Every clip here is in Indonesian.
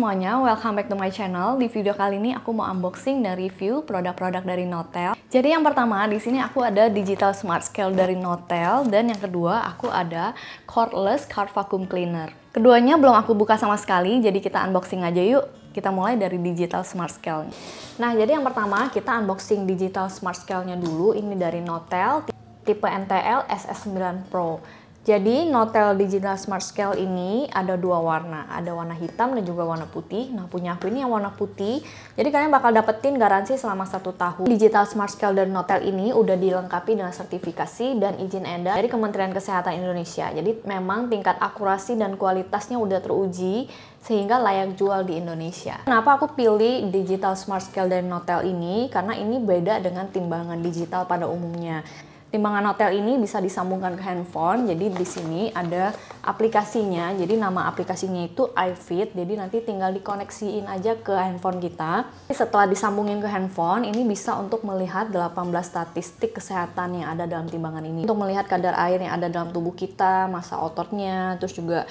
semuanya, welcome back to my channel. Di video kali ini aku mau unboxing dan review produk-produk dari Notel. Jadi yang pertama di sini aku ada digital smart scale dari Notel, dan yang kedua aku ada cordless car vacuum cleaner. Keduanya belum aku buka sama sekali, jadi kita unboxing aja yuk. Kita mulai dari digital smart scale. Nah, jadi yang pertama kita unboxing digital smart scale-nya dulu. Ini dari Notel tipe NTL SS9 Pro. Jadi Notel Digital Smart Scale ini ada dua warna, ada warna hitam dan juga warna putih. Nah, punya aku ini yang warna putih, jadi kalian bakal dapetin garansi selama 1 tahun. Digital Smart Scale dari Notel ini udah dilengkapi dengan sertifikasi dan izin edar dari Kementerian Kesehatan Indonesia. Jadi memang tingkat akurasi dan kualitasnya udah teruji sehingga layak jual di Indonesia. Kenapa aku pilih Digital Smart Scale dari Notel ini? Karena ini beda dengan timbangan digital pada umumnya. Timbangan Notel ini bisa disambungkan ke handphone, jadi di sini ada aplikasinya. Jadi nama aplikasinya itu iFit, jadi nanti tinggal dikoneksiin aja ke handphone kita. Setelah disambungin ke handphone, ini bisa untuk melihat 18 statistik kesehatan yang ada dalam timbangan ini. Untuk melihat kadar air yang ada dalam tubuh kita, massa ototnya, terus juga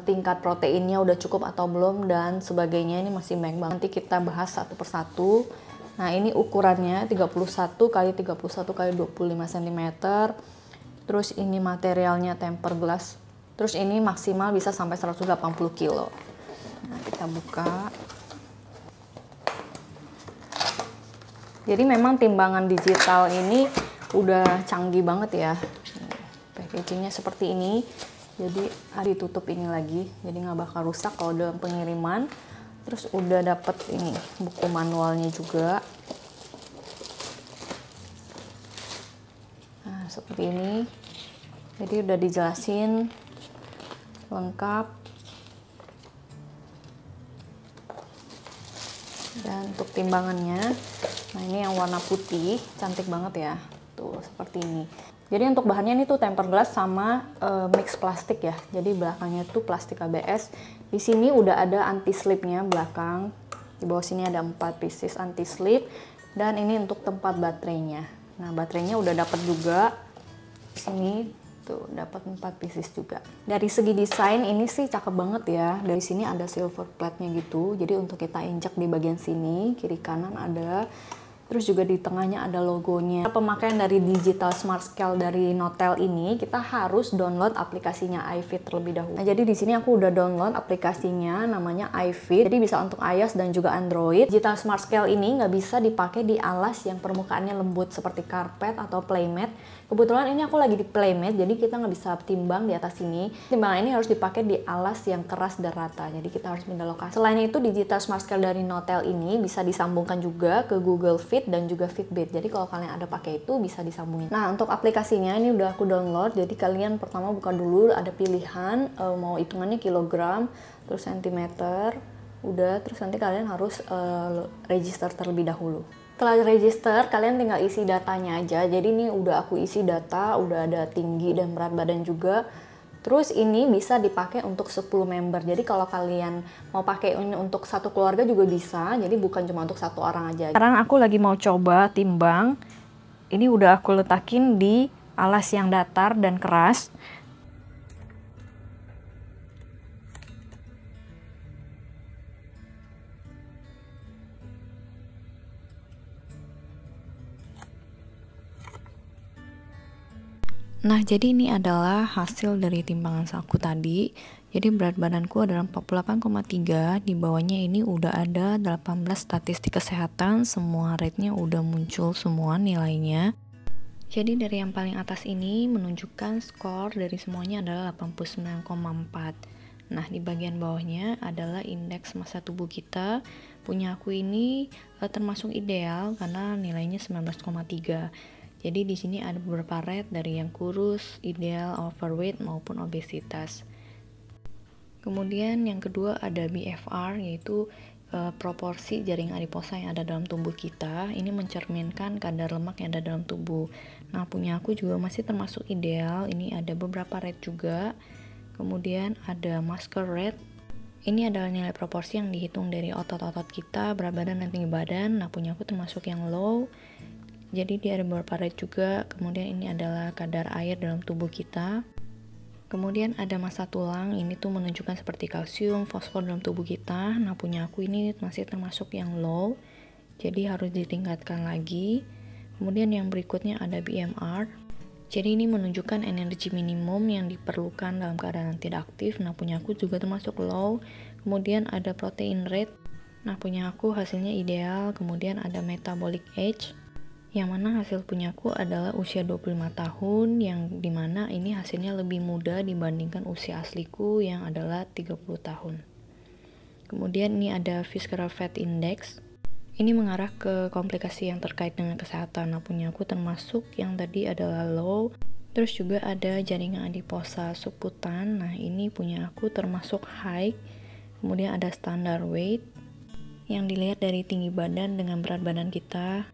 tingkat proteinnya udah cukup atau belum, dan sebagainya. Ini masih banyak banget, nanti kita bahas satu persatu. Nah, ini ukurannya 31 x 31 x 25 cm. Terus ini materialnya tempered glass. Terus ini maksimal bisa sampai 180 kg. Nah, kita buka. Jadi memang timbangan digital ini udah canggih banget ya. Packagingnya seperti ini. Jadi ditutup ini lagi. Jadi nggak bakal rusak kalau dalam pengiriman. Terus udah dapet ini buku manualnya juga. Nah, seperti ini. Jadi udah dijelasin lengkap. Dan untuk timbangannya, nah ini yang warna putih, cantik banget ya. Tuh seperti ini. Jadi untuk bahannya ini tuh tempered glass sama mix plastik ya. Jadi belakangnya tuh plastik ABS. Di sini udah ada anti slipnya belakang. Di bawah sini ada 4 pieces anti slip, dan ini untuk tempat baterainya. Nah, baterainya udah dapat juga. Di sini tuh dapat 4 pieces juga. Dari segi desain ini sih cakep banget ya. Dari sini ada silver plate-nya gitu. Jadi untuk kita injak di bagian sini, kiri kanan ada. Terus juga di tengahnya ada logonya. Pemakaian dari Digital Smart Scale dari Notel ini, kita harus download aplikasinya iFit terlebih dahulu. Nah, jadi di sini aku udah download aplikasinya, namanya iFit. Jadi bisa untuk iOS dan juga Android. Digital Smart Scale ini nggak bisa dipakai di alas yang permukaannya lembut seperti karpet atau playmat. Kebetulan ini aku lagi di playmat, jadi kita nggak bisa timbang di atas sini. Timbangan ini harus dipakai di alas yang keras dan rata, jadi kita harus pindah lokasi. Selain itu, Digital Smart Scale dari Notel ini bisa disambungkan juga ke Google Fit dan juga Fitbit. Jadi kalau kalian ada pakai itu bisa disambungin. Nah, untuk aplikasinya ini udah aku download. Jadi kalian pertama buka dulu, ada pilihan mau hitungannya kilogram, terus sentimeter. Udah, terus nanti kalian harus register terlebih dahulu. Setelah register, kalian tinggal isi datanya aja. Jadi ini udah aku isi data, udah ada tinggi dan berat badan juga. Terus ini bisa dipakai untuk 10 member. Jadi kalau kalian mau pakai ini untuk satu keluarga juga bisa. Jadi bukan cuma untuk satu orang aja. Sekarang aku lagi mau coba timbang. Ini udah aku letakin di alas yang datar dan keras. Nah, jadi ini adalah hasil dari timbangan aku tadi. Jadi berat badanku adalah 48,3, di bawahnya ini udah ada 18 statistik kesehatan, semua rate-nya udah muncul semua nilainya. Jadi dari yang paling atas ini menunjukkan skor dari semuanya adalah 89,4. Nah, di bagian bawahnya adalah indeks massa tubuh kita. Punya aku ini termasuk ideal karena nilainya 19,3. Jadi di sini ada beberapa rate dari yang kurus, ideal, overweight maupun obesitas. Kemudian yang kedua ada BFR, yaitu proporsi jaring adiposa yang ada dalam tubuh kita. Ini mencerminkan kadar lemak yang ada dalam tubuh. Nah, punya aku juga masih termasuk ideal. Ini ada beberapa rate juga. Kemudian ada masker rate. Ini adalah nilai proporsi yang dihitung dari otot-otot kita, berat badan dan tinggi badan. Nah, punya aku termasuk yang low. Jadi dia ada beberapa rate juga. Kemudian ini adalah kadar air dalam tubuh kita. Kemudian ada massa tulang, ini tuh menunjukkan seperti kalsium, fosfor dalam tubuh kita. Nah, punya aku ini masih termasuk yang low, jadi harus ditingkatkan lagi. Kemudian yang berikutnya ada BMR. Jadi ini menunjukkan energi minimum yang diperlukan dalam keadaan tidak aktif. Nah, punya aku juga termasuk low. Kemudian ada protein rate. Nah, punya aku hasilnya ideal. Kemudian ada metabolic age, yang mana hasil punyaku adalah usia 25 tahun, yang dimana ini hasilnya lebih muda dibandingkan usia asliku yang adalah 30 tahun. Kemudian ini ada visceral fat index, ini mengarah ke komplikasi yang terkait dengan kesehatan. Nah, punyaku termasuk yang tadi adalah low. Terus juga ada jaringan adiposa subkutan, nah ini punya aku termasuk high. Kemudian ada standard weight, yang dilihat dari tinggi badan dengan berat badan kita.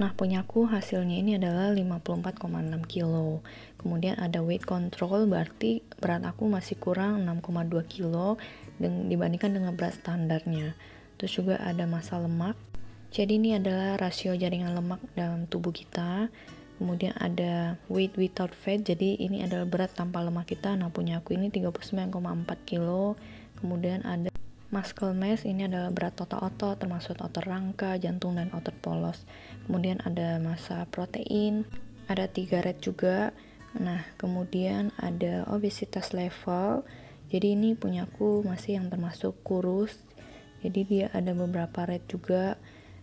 Nah, punyaku hasilnya ini adalah 54,6 kilo. Kemudian ada weight control, berarti berat aku masih kurang 6,2 kilo dibandingkan dengan berat standarnya. Terus juga ada massa lemak. Jadi ini adalah rasio jaringan lemak dalam tubuh kita. Kemudian ada weight without fat, jadi ini adalah berat tanpa lemak kita. Nah, punya aku ini 39,4 kilo. Kemudian ada muscle mass, ini adalah berat total otot, termasuk otot rangka, jantung, dan otot polos. Kemudian ada massa protein, ada 3 rate juga. Nah, kemudian ada obesitas level, jadi ini punyaku masih yang termasuk kurus, jadi dia ada beberapa rate juga.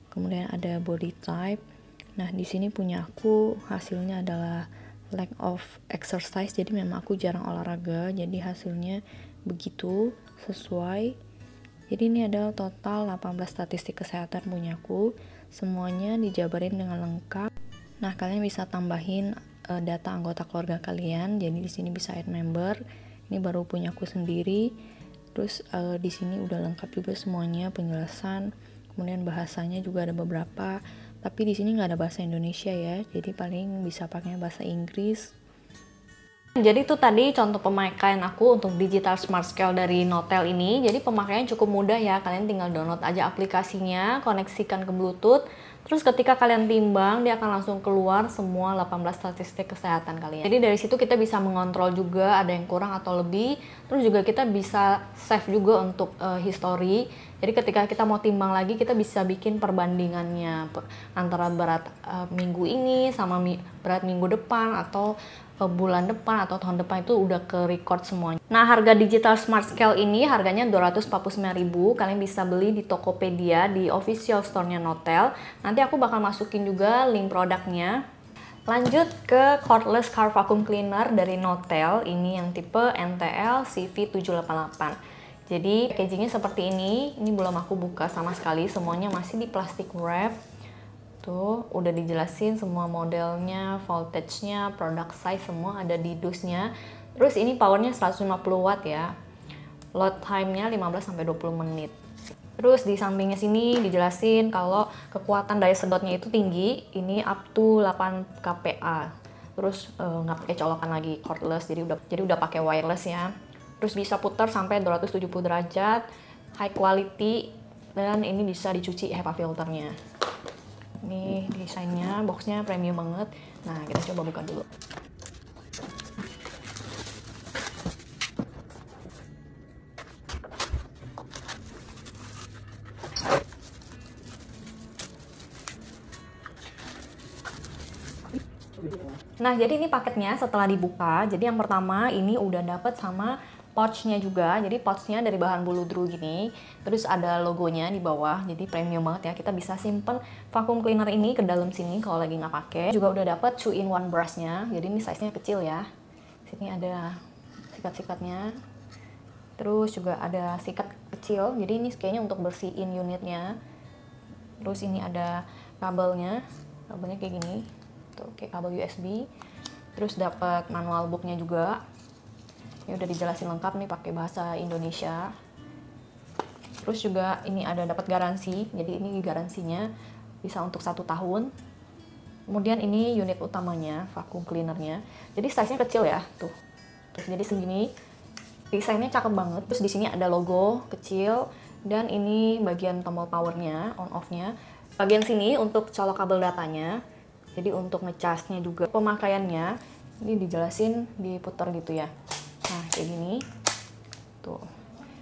Kemudian ada body type. Nah, di sini punya aku hasilnya adalah lack of exercise, jadi memang aku jarang olahraga, jadi hasilnya begitu sesuai. Jadi ini adalah total 18 statistik kesehatan punyaku, semuanya dijabarin dengan lengkap. Nah, kalian bisa tambahin data anggota keluarga kalian, jadi di sini bisa add member. Ini baru punyaku sendiri. Terus di sini udah lengkap juga semuanya, penjelasan. Kemudian bahasanya juga ada beberapa, tapi di sini nggak ada bahasa Indonesia ya, jadi paling bisa pakai bahasa Inggris. Jadi itu tadi contoh pemakaian aku untuk digital smart scale dari Notel ini. Jadi pemakaiannya cukup mudah ya, kalian tinggal download aja aplikasinya, koneksikan ke Bluetooth. Terus ketika kalian timbang, dia akan langsung keluar semua 18 statistik kesehatan kalian. Jadi dari situ kita bisa mengontrol juga ada yang kurang atau lebih. Terus juga kita bisa save juga untuk history. Jadi ketika kita mau timbang lagi, kita bisa bikin perbandingannya antara berat minggu ini sama berat minggu depan, atau bulan depan atau tahun depan, itu udah ke record semuanya. Nah, harga digital smart scale ini harganya 249.000. Kalian bisa beli di Tokopedia, di official store-nya Notel. Nanti aku bakal masukin juga link produknya. Lanjut ke cordless car vacuum cleaner dari Notel. Ini yang tipe NTL CV788. Jadi packagingnya seperti ini. Ini belum aku buka sama sekali, semuanya masih di plastik wrap. Tuh, udah dijelasin semua modelnya, voltage-nya, product size, semua ada di dusnya. Terus ini powernya 150 watt ya. Load time-nya 15-20 menit. Terus di sampingnya sini dijelasin kalau kekuatan daya sedotnya itu tinggi, ini up to 8 kPa. Terus nggak pakai colokan lagi, cordless, jadi udah pakai wireless ya. Terus bisa putar sampai 270 derajat, high quality, dan ini bisa dicuci HEPA filternya. Ini desainnya, boxnya premium banget. Nah, kita coba buka dulu. Nah, jadi ini paketnya setelah dibuka. Jadi yang pertama ini udah dapet sama pouch-nya juga. Jadi pouch-nya dari bahan buludru gini. Terus ada logonya di bawah. Jadi premium banget ya. Kita bisa simpen vacuum cleaner ini ke dalam sini kalau lagi nggak pakai. Juga udah dapet 2-in-1 brush-nya. Jadi ini size-nya kecil ya. Sini ada sikat-sikatnya. Terus juga ada sikat kecil. Jadi ini kayaknya untuk bersihin unitnya. Terus ini ada kabelnya. Kabelnya kayak gini. Tuh, kayak kabel USB. Terus dapat manual booknya juga. Ini udah dijelasin lengkap nih pakai bahasa Indonesia. Terus juga ini ada dapat garansi, jadi ini garansinya bisa untuk 1 tahun. Kemudian ini unit utamanya, vacuum cleanernya. Jadi size-nya kecil ya, tuh. Terus jadi segini, desainnya cakep banget. Terus di sini ada logo kecil, dan ini bagian tombol powernya, on off-nya. Bagian sini untuk colok kabel datanya. Jadi untuk ngecasnya juga, pemakaiannya ini dijelasin diputar gitu ya. Nah, kayak gini. Tuh.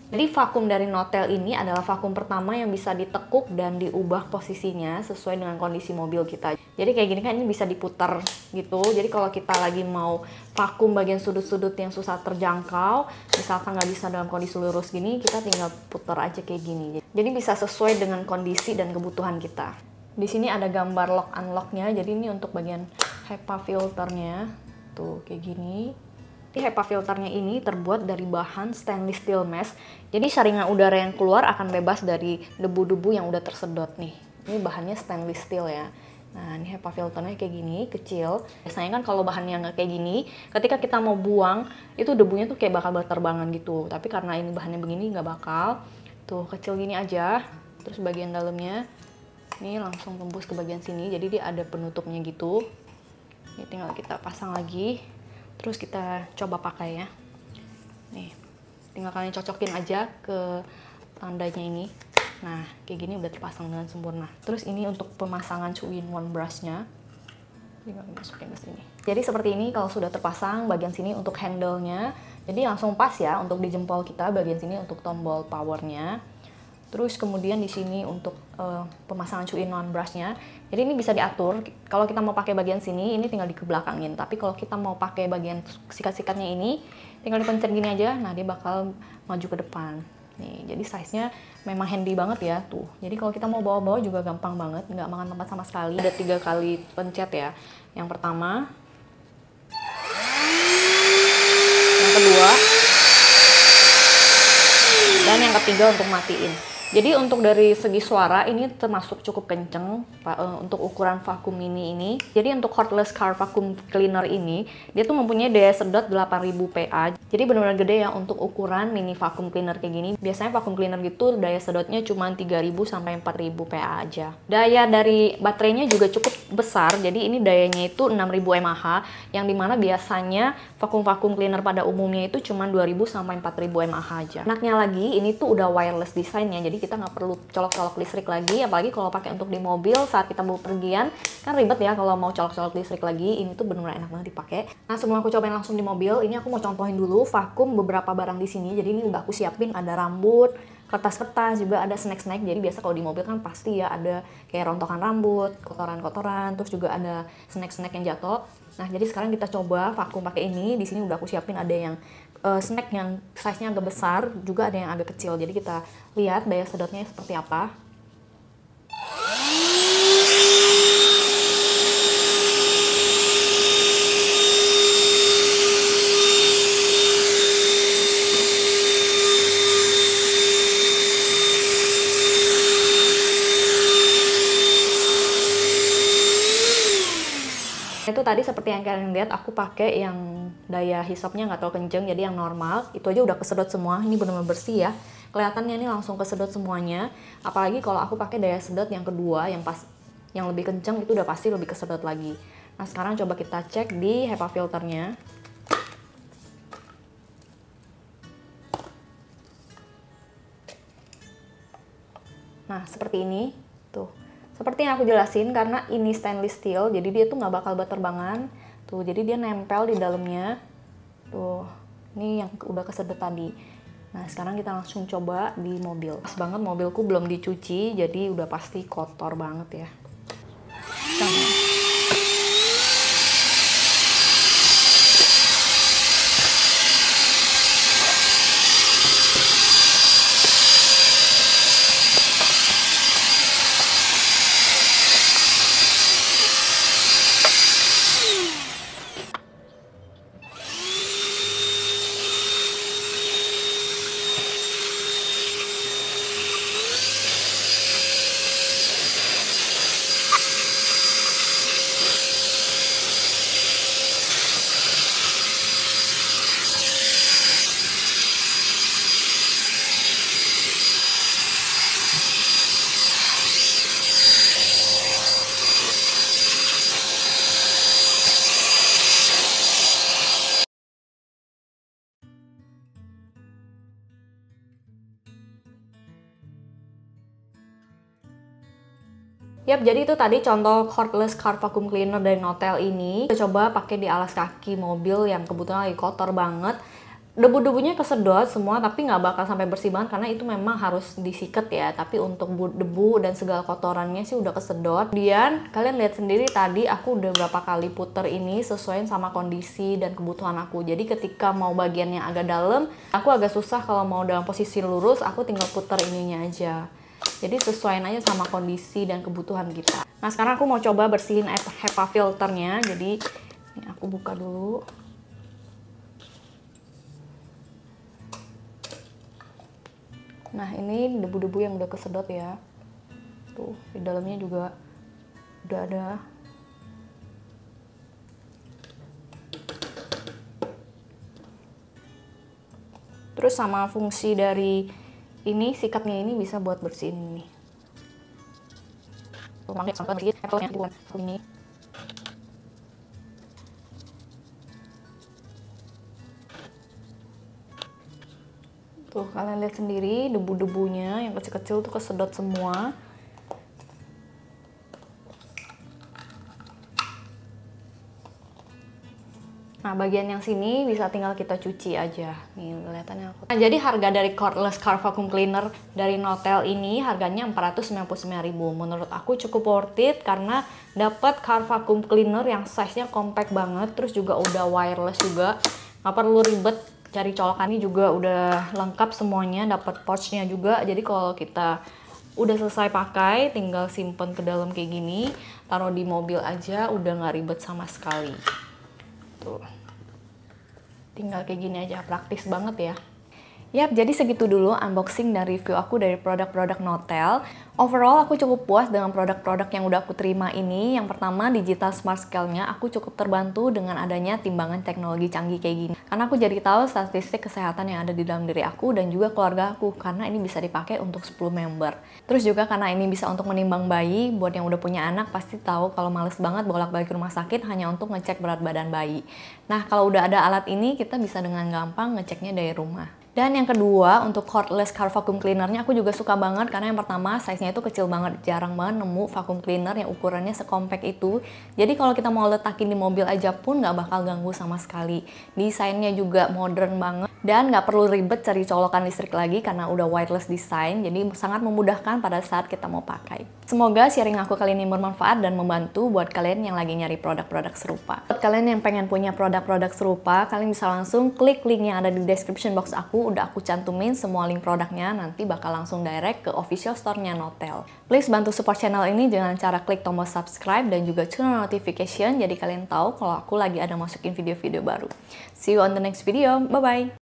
Jadi vakum dari Notel ini adalah vakum pertama yang bisa ditekuk dan diubah posisinya sesuai dengan kondisi mobil kita. Jadi kayak gini kan ini bisa diputar gitu. Jadi kalau kita lagi mau vakum bagian sudut-sudut yang susah terjangkau, misalkan nggak bisa dalam kondisi lurus gini, kita tinggal putar aja kayak gini. Jadi bisa sesuai dengan kondisi dan kebutuhan kita. Di sini ada gambar lock unlocknya. Jadi ini untuk bagian HEPA filternya. Tuh kayak gini. HEPA filternya ini terbuat dari bahan stainless steel mesh. Jadi saringan udara yang keluar akan bebas dari debu-debu yang udah tersedot nih. Ini bahannya stainless steel ya. Nah, ini HEPA filternya kayak gini, kecil. Biasanya kan kalau bahannya nggak kayak gini, ketika kita mau buang, itu debunya tuh kayak bakal berterbangan gitu. Tapi karena ini bahannya begini, nggak bakal. Tuh, kecil gini aja. Terus bagian dalamnya, ini langsung tembus ke bagian sini. Jadi dia ada penutupnya gitu. Ini tinggal kita pasang lagi. Terus kita coba pakai ya. Nih, tinggal kalian cocokin aja ke tandanya ini. Nah, kayak gini udah terpasang dengan sempurna. Terus ini untuk pemasangan 2-in-1 brushnya. Tinggal masukin ke sini. Jadi seperti ini kalau sudah terpasang bagian sini untuk handle-nya. Jadi langsung pas ya untuk di jempol kita, bagian sini untuk tombol power-nya. Terus kemudian di sini untuk pemasangan 2-in-1 brushnya. Jadi ini bisa diatur. Kalau kita mau pakai bagian sini, ini tinggal dikebelakangin. Tapi kalau kita mau pakai bagian sikat-sikatnya ini, tinggal dipencet gini aja. Nah, dia bakal maju ke depan. Nih, jadi size-nya memang handy banget ya tuh. Jadi kalau kita mau bawa-bawa juga gampang banget, nggak makan tempat sama sekali. Ada 3 kali pencet ya. Yang pertama, yang kedua, dan yang ketiga untuk matiin. Jadi untuk dari segi suara ini termasuk cukup kenceng untuk ukuran vakum mini ini. Jadi untuk cordless car vacuum cleaner ini dia tuh mempunyai daya sedot 8000 PA. Jadi benar-benar gede ya untuk ukuran mini vacuum cleaner kayak gini. Biasanya vacuum cleaner gitu daya sedotnya cuma 3000 sampai 4000 PA aja. Daya dari baterainya juga cukup besar. Jadi ini dayanya itu 6000 mAh yang dimana biasanya vacuum cleaner pada umumnya itu cuma 2000 sampai 4000 mAh aja. Enaknya lagi ini tuh udah wireless desainnya. Jadi kita nggak perlu colok-colok listrik lagi, apalagi kalau pakai untuk di mobil saat kita mau pergian kan ribet ya kalau mau colok-colok listrik lagi. Ini tuh benar-benar enak banget dipakai. Nah, sebelum aku cobain langsung di mobil, ini aku mau contohin dulu vakum beberapa barang di sini. Jadi ini udah aku siapin, ada rambut, kertas-kertas, juga ada snack-snack. Jadi biasa kalau di mobil kan pasti ya ada kayak rontokan rambut, kotoran-kotoran, terus juga ada snack-snack yang jatuh. Nah, jadi sekarang kita coba vakum pakai ini. Di sini udah aku siapin ada yang snack yang size-nya agak besar, juga ada yang agak kecil. Jadi kita lihat daya sedotnya seperti apa. Itu tadi seperti yang kalian lihat, aku pakai yang daya hisapnya nggak terlalu kenceng, jadi yang normal. Itu aja udah kesedot semua. Ini benar-benar bersih ya. Kelihatannya ini langsung kesedot semuanya. Apalagi kalau aku pakai daya sedot yang kedua, yang lebih kenceng, itu udah pasti lebih kesedot lagi. Nah, sekarang coba kita cek di HEPA filternya. Nah, seperti ini. Tuh. Seperti yang aku jelasin, karena ini stainless steel, jadi dia tuh nggak bakal berterbangan. Tuh, jadi dia nempel di dalamnya. Tuh, ini yang udah kesedot tadi. Nah, sekarang kita langsung coba di mobil. Pas banget mobilku belum dicuci, jadi udah pasti kotor banget ya. Yap, jadi itu tadi contoh cordless car vacuum cleaner dari Notel ini. Kita coba pakai di alas kaki mobil yang kebetulan lagi kotor banget. Debu-debunya kesedot semua, tapi nggak bakal sampai bersih banget karena itu memang harus disikat ya. Tapi untuk debu dan segala kotorannya sih udah kesedot. Kemudian kalian lihat sendiri tadi aku udah berapa kali puter ini sesuai sama kondisi dan kebutuhan aku. Jadi ketika mau bagian yang agak dalam, aku agak susah kalau mau dalam posisi lurus, aku tinggal puter ininya aja. Jadi sesuaiin aja sama kondisi dan kebutuhan kita. Nah sekarang aku mau coba bersihin HEPA filternya. Jadi ini aku buka dulu. Nah ini debu-debu yang udah kesedot ya. Tuh di dalamnya juga udah ada. Terus sama fungsi dari ini, sikatnya ini bisa buat bersihin ini. Ini. Tuh kalian lihat sendiri debu-debunya yang kecil-kecil tuh kesedot semua. Nah bagian yang sini bisa tinggal kita cuci aja. Nih kelihatannya aku. Nah jadi harga dari cordless car vacuum cleaner dari Notel ini harganya 499.000. Menurut aku cukup worth it karena dapat car vacuum cleaner yang size-nya compact banget, terus juga udah wireless juga. Nggak perlu ribet cari colokan, ini juga udah lengkap semuanya, dapat pouch-nya juga. Jadi kalau kita udah selesai pakai, tinggal simpen ke dalam kayak gini, taruh di mobil aja, udah nggak ribet sama sekali. Tuh. Tinggal kayak gini aja, praktis banget ya. Yap, jadi segitu dulu unboxing dan review aku dari produk-produk Notel. Overall, aku cukup puas dengan produk-produk yang udah aku terima ini. Yang pertama, digital smart scale-nya aku cukup terbantu dengan adanya timbangan teknologi canggih kayak gini. Karena aku jadi tahu statistik kesehatan yang ada di dalam diri aku dan juga keluarga aku. Karena ini bisa dipakai untuk 10 member. Terus juga karena ini bisa untuk menimbang bayi, buat yang udah punya anak pasti tahu kalau males banget bolak-balik ke rumah sakit hanya untuk ngecek berat badan bayi. Nah, kalau udah ada alat ini, kita bisa dengan gampang ngeceknya dari rumah. Dan yang kedua, untuk cordless car vacuum cleanernya aku juga suka banget karena yang pertama size-nya itu kecil banget. Jarang banget nemu vacuum cleaner yang ukurannya sekompak itu. Jadi kalau kita mau letakin di mobil aja pun nggak bakal ganggu sama sekali. Desainnya juga modern banget dan nggak perlu ribet cari colokan listrik lagi karena udah wireless design. Jadi sangat memudahkan pada saat kita mau pakai. Semoga sharing aku kali ini bermanfaat dan membantu buat kalian yang lagi nyari produk-produk serupa. Buat kalian yang pengen punya produk-produk serupa, kalian bisa langsung klik link yang ada di description box aku. Udah aku cantumin semua link produknya, nanti bakal langsung direct ke official store-nya Notel. Please bantu support channel ini dengan cara klik tombol subscribe dan juga turn on notification jadi kalian tahu kalau aku lagi ada masukin video-video baru. See you on the next video. Bye-bye!